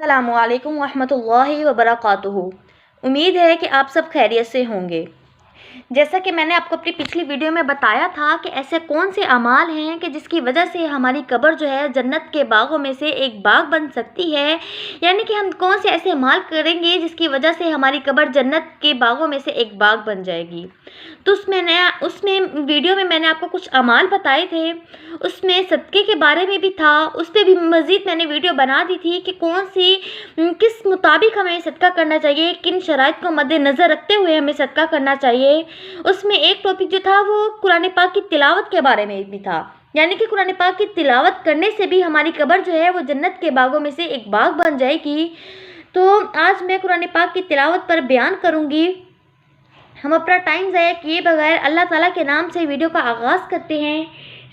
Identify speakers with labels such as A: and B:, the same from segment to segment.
A: अस्सलामु अलैकुम वरहमतुल्लाहि वबरकातुहू। उम्मीद है कि आप सब खैरियत से होंगे। जैसा कि मैंने आपको अपनी पिछली वीडियो में बताया था कि ऐसे कौन से अमाल हैं कि जिसकी वजह से हमारी कब्र जो है जन्नत के बागों में से एक बाग बन सकती है, यानी कि हम कौन से ऐसे अमाल करेंगे जिसकी वजह से हमारी कब्र जन्नत के बागों में से एक बाग बन जाएगी। तो उसमें वीडियो में मैंने आपको कुछ अमाल बताए थे, उसमें सदक़े के बारे में भी था, उस पर भी मज़ीद मैंने वीडियो बना दी थी कि किस मुताबिक हमें सदका करना चाहिए, किन शराइत को मद्देनज़र रखते हुए हमें सदका करना चाहिए। उसमें एक टॉपिक जो था वो कुरान पाक की तिलावत के बारे में भी था, यानी कि कुरान पाक की तिलावत करने से भी हमारी कब्र जो है वो जन्नत के बागों में से एक बाग बन जाएगी। तो आज मैं कुरान पाक की तिलावत पर बयान करूँगी। हम अपना टाइम ज़ाया किए बगैर अल्लाह ताला के नाम से वीडियो का आगाज़ करते हैं।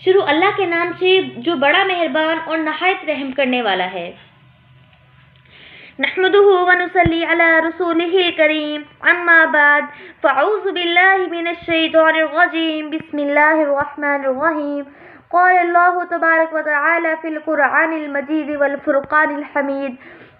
A: शुरू अल्लाह के नाम से जो बड़ा मेहरबान और नहायत रहम करने वाला है। नहमदुहु व नुसल्ली अला रसूलिहिल करीम, अम्मा बाद, फ़अऊज़ु बिल्लाहि मिनश शैतानिर रजीम, बिस्मिल्लाहिर रहमानिर रहीम। क़ाल अल्लाहु तबारक व तआला फ़िल क़ुरआनिल मजीद वल फ़ुरक़ानिल हमीद,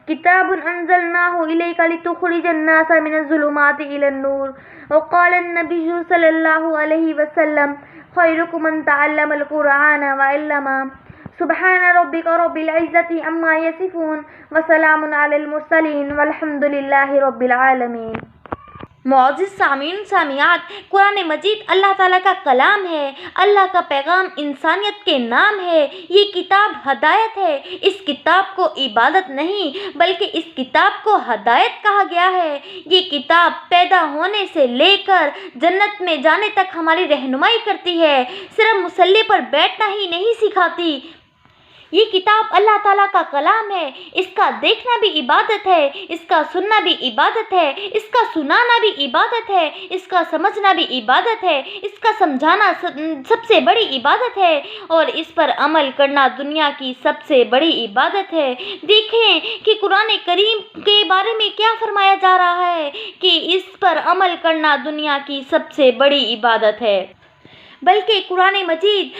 A: किताबुन अंज़लनाहु इलैका लितुख़रिजन नासा मिनज़ ज़ुलुमाति इलन नूर। व क़ाल अन्नबिय्यु सल्लल्लाहु अलैहि वसल्लम, खैरुकुम मन तअल्लमल क़ुरआन व अल्लमा। सुब्हान रब्बिका रब्बिल इज़्ज़ति अम्मा यसिफ़ून व सलामुन अलल मुरसलीन वल्हम्दुलिल्लाहि रब्बिल आलमीन। मुअज़्ज़िज़ सामीन सामियात, कुरान मजीद अल्लाह ताला का कलाम है, अल्लाह का पैगाम इंसानियत के नाम है। ये किताब हदायत है। इस किताब को इबादत नहीं बल्कि इस किताब को हदायत कहा गया है। ये किताब पैदा होने से लेकर जन्नत में जाने तक हमारी रहनुमाई करती है, सिर्फ मुसल्ले पर बैठना ही नहीं सिखाती। ये किताब अल्लाह ताला का कलाम है। इसका देखना भी इबादत है, इसका सुनना भी इबादत है, इसका सुनाना भी इबादत है, इसका समझना भी इबादत है, इसका समझाना सबसे बड़ी इबादत है और इस पर अमल करना दुनिया की सबसे बड़ी इबादत है। देखें कि कुरान करीम के बारे में क्या फरमाया जा रहा है कि इस पर अमल करना दुनिया की सबसे बड़ी इबादत है, बल्कि कुरान मजीद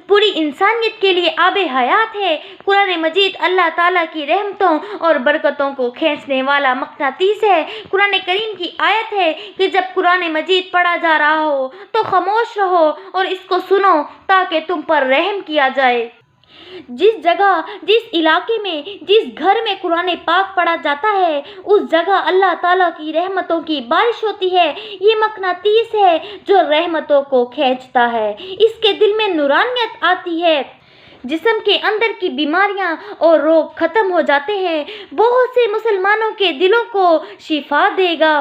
A: पूरी इंसानियत के लिए आबे हयात है। कुरान मजीद अल्लाह ताला की रहमतों और बरकतों को खींचने वाला मक़नातीस है। कुरान करीम की आयत है कि जब कुरान मजीद पढ़ा जा रहा हो तो खामोश रहो और इसको सुनो ताकि तुम पर रहम किया जाए। जिस जगह, जिस इलाके में, जिस घर में कुरान पाक पढ़ा जाता है उस जगह अल्लाह ताला की रहमतों की बारिश होती है। ये मक़नातीस है जो रहमतों को खींचता है। इसके दिल में नूरानियत आती है, जिस्म के अंदर की बीमारियां और रोग ख़त्म हो जाते हैं। बहुत से मुसलमानों के दिलों को शिफा देगा।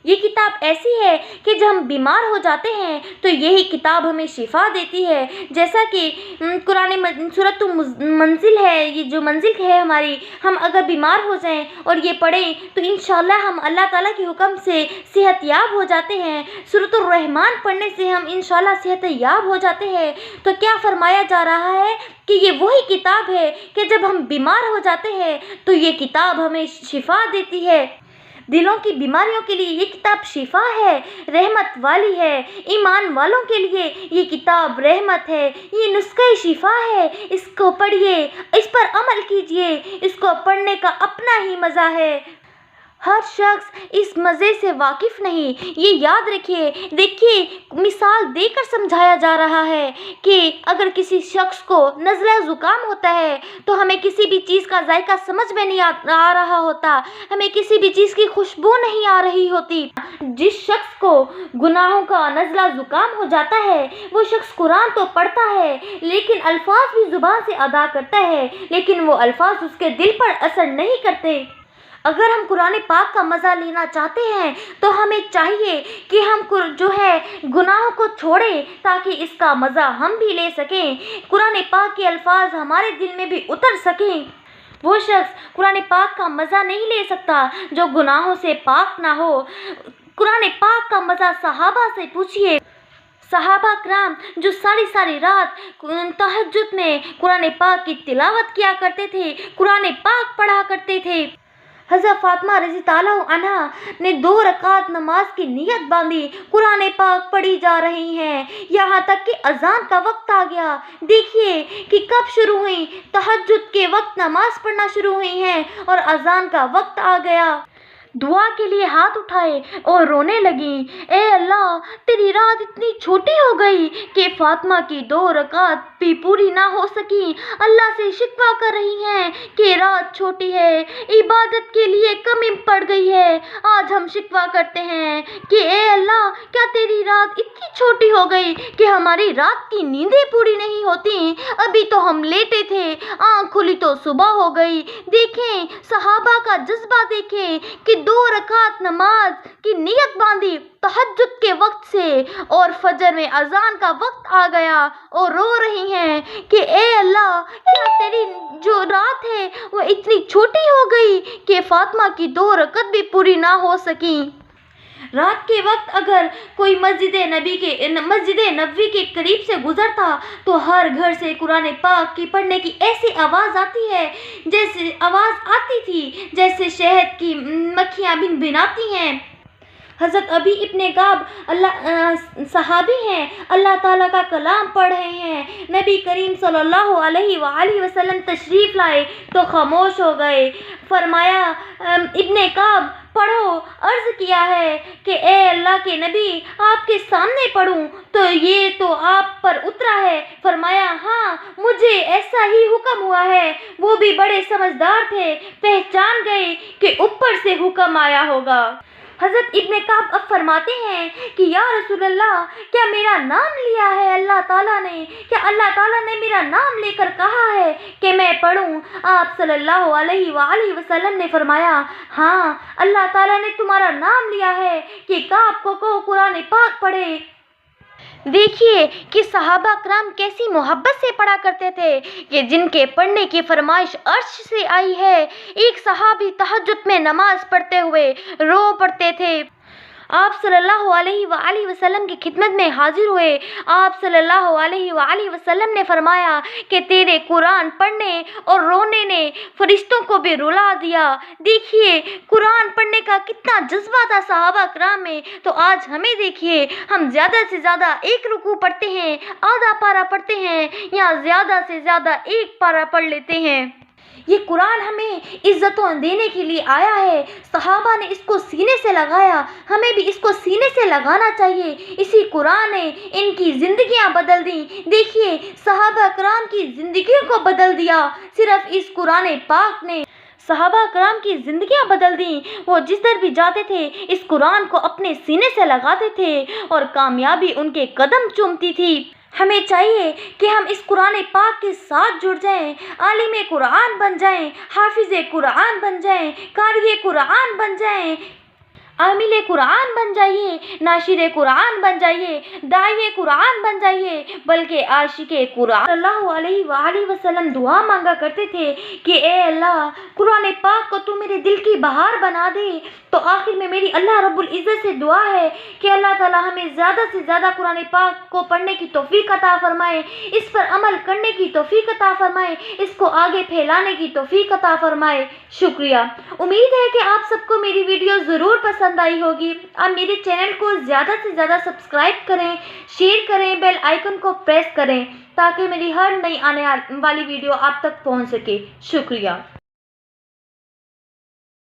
A: ये किताब ऐसी है कि जब हम बीमार हो जाते हैं तो यही किताब हमें शिफा देती है। जैसा कि कुरान सूरत मंजिल है, ये जो मंजिल है हमारी, हम अगर बीमार हो जाएं और ये पढ़ें तो इंशाल्लाह हम अल्लाह ताला के हुक्म से सेहतयाब हो जाते हैं। सूरतुर रहमान पढ़ने से हम इंशाल्लाह सेहतयाब हो जाते हैं। तो क्या फरमाया जा रहा है कि ये वही किताब है कि जब हम बीमार हो जाते हैं तो ये किताब हमें शिफा देती है। दिलों की बीमारियों के लिए ये किताब शिफा है, रहमत वाली है। ईमान वालों के लिए ये किताब रहमत है, ये नुस्ख़ा शिफा है। इसको पढ़िए, इस पर अमल कीजिए, इसको पढ़ने का अपना ही मज़ा है। हर शख्स इस मज़े से वाकिफ़ नहीं, ये याद रखिए। देखिए, मिसाल देकर समझाया जा रहा है कि अगर किसी शख्स को नज़ला ज़ुकाम होता है तो हमें किसी भी चीज़ का जायका समझ में नहीं आ रहा होता, हमें किसी भी चीज़ की खुशबू नहीं आ रही होती। जिस शख्स को गुनाहों का नज़ला ज़ुकाम हो जाता है वो शख्स कुरान तो पढ़ता है लेकिन अल्फाज भी ज़ुबान से अदा करता है, लेकिन वो अल्फाज उसके दिल पर असर नहीं करते। अगर हम कुरान पाक का मज़ा लेना चाहते हैं तो हमें चाहिए कि हम जो है गुनाहों को छोड़ें ताकि इसका मज़ा हम भी ले सकें, कुरान पाक के अल्फाज हमारे दिल में भी उतर सकें। वो शख्स कुरान पाक का मज़ा नहीं ले सकता जो गुनाहों से पाक ना हो। कुरान पाक का मज़ा सहाबा से पूछिए। सहाबा कराम जो सारी रात तहज्जुद में कुरान पाक की तिलावत किया करते थे, कुरान पाक पढ़ा करते थे। حضرت فاطمہ رضی اللہ عنہا نے 2 رکعت نماز کی نیت باندھی، قرآن پاک پڑھی جا رہی ہیں یہاں تک کہ اذان کا وقت آ گیا۔ دیکھیے کہ کب شروع ہوئی، تہجد کے وقت نماز پڑھنا شروع ہوئی ہیں اور اذان کا وقت آ گیا۔ دعا کے لیے ہاتھ اٹھائے اور رونے لگیں، اے اللہ تیری رات اتنی چھوٹی ہو گئی کہ فاطمہ کی 2 رکعت بھی پوری نہ ہو سکی۔ اللہ سے شکوہ کر رہی ہیں کہ رات چھوٹی ہے، عبادت کے لیے کمی پڑ گئی ہے۔ آج ہم شکوہ کرتے ہیں کہ اے اللہ کیا تیری رات اتنی چھوٹی ہو گئی کہ ہماری رات کی نیندیں پوری نہیں ہوتی؟ ابھی تو ہم لیٹے تھے، آنکھ کھلی تو صبح ہو گئی۔ دیکھیں صحابہ کا جذبہ، دیکھیں کہ 2 رکعت نماز کی نیت باندھی تہجد کے وقت سے اور فجر میں اذان کا وقت آ گیا اور رو رہی ہیں کہ اے اللہ کیا تیری جو رات ہے وہ اتنی چھوٹی ہو گئی کہ فاطمہ کی 2 رکعت بھی پوری نہ ہو سکی۔ رات کے وقت اگر کوئی مسجد نبوی کے قریب سے گزرتا تو ہر گھر سے قرآن پاک کی پڑھنے کی ایسی آواز آتی ہے، جیسے آواز آتی تھی جیسے شہد کی مکھیاں بنبناتی ہیں۔ حضرت ابی ابن کعب صحابی ہیں، اللہ تعالیٰ کا کلام پڑھ رہے ہیں، نبی کریم صلی اللہ علیہ وآلہ وسلم تشریف لائے تو خاموش ہو گئے۔ فرمایا ابن کعب پڑھو، عرض کیا ہے کہ اے اللہ کے نبی آپ کے سامنے پڑھوں تو یہ تو آپ پر اترا ہے؟ فرمایا ہاں مجھے ایسا ہی حکم ہوا ہے۔ وہ بھی بڑے سمجھدار تھے، پہچان گئے کہ اوپر سے حکم آیا ہوگا۔ حضرت ابن کعب اب فرماتے ہیں کہ یا رسول اللہ کیا میرا نام لیا ہے اللہ تعالیٰ نے؟ کیا اللہ تعالیٰ نے میرا نام لے کر کہا ہے کہ میں پڑھوں؟ آپ صلی اللہ علیہ وآلہ وسلم نے فرمایا ہاں اللہ تعالیٰ نے تمہارا نام لیا ہے کہ کعب کو کہو قرآن پاک پڑھے۔ دیکھیے کہ صحابہ کرام کیسی محبت سے پڑھا کرتے تھے کہ جن کے پڑھنے کی فرمائش عرش سے آئی ہے۔ ایک صحابی تہجد میں نماز پڑھتے ہوئے رو پڑتے تھے، آپ صلی اللہ علیہ وآلہ وسلم کی خدمت میں حاضر ہوئے۔ آپ صلی اللہ علیہ وآلہ وسلم نے فرمایا کہ تیرے قرآن پڑھنے اور رونے نے فرشتوں کو بھی رلا دیا۔ دیکھیے قرآن پڑھنے کا کتنا جذبہ تھا صحابہ کرام میں، تو آج ہمیں دیکھیے ہم زیادہ سے زیادہ 1 رکوع پڑھتے ہیں، آدھا پارہ پڑھتے ہیں یا زیادہ سے زیادہ 1 پارہ پڑھ لیتے ہیں۔ یہ قرآن ہمیں عزتوں دینے کے لیے آیا ہے، صحابہ نے اس کو سینے سے لگایا، ہمیں بھی اس کو سینے سے لگانا چاہیے۔ اسی قرآن نے ان کی زندگیاں بدل دیں۔ دیکھیے صحابہ کرام کی زندگیوں کو بدل دیا، صرف اس قرآن پاک نے صحابہ کرام کی زندگیاں بدل دیں۔ وہ جس در بھی جاتے تھے اس قرآن کو اپنے سینے سے لگاتے تھے اور کامیابی ان کے قدم چومتی تھی۔ ہمیں چاہیے کہ ہم اس قرآن پاک کے ساتھ جڑ جائیں، عالم قرآن بن جائیں، حافظ قرآن بن جائیں، قاری قرآن بن جائیں، عامل قرآن بن جائیے، ناشر قرآن بن جائیے، داعی قرآن بن جائیے، بلکہ عاشق قرآن۔ صلی اللہ علیہ وآلہ وسلم دعا مانگا کرتے تھے کہ اے اللہ قرآن پاک کو تو میرے دل کی بہار بنا دے۔ تو آخر میں میری اللہ رب العزت سے دعا ہے کہ اللہ تعالی ہمیں زیادہ سے زیادہ قرآن پاک کو پڑھنے کی توفیق عطا فرمائے، اس پر عمل کرنے کی توفیق عطا فرمائے، اس کو آگے پھیلانے کی توفیق عطا فرمائے۔ شکریہ۔ امید ہے کہ آپ سب کو میری ویڈیو ضرور پسند آئی ہوگی۔ آپ میرے چینل کو زیادہ سے زیادہ سبسکرائب کریں، شیئر کریں، بیل آئیکن کو پریس کریں تاکہ میری ہر نئی آنے والی ویڈیو آپ تک پہنچ سکے۔ شکریہ۔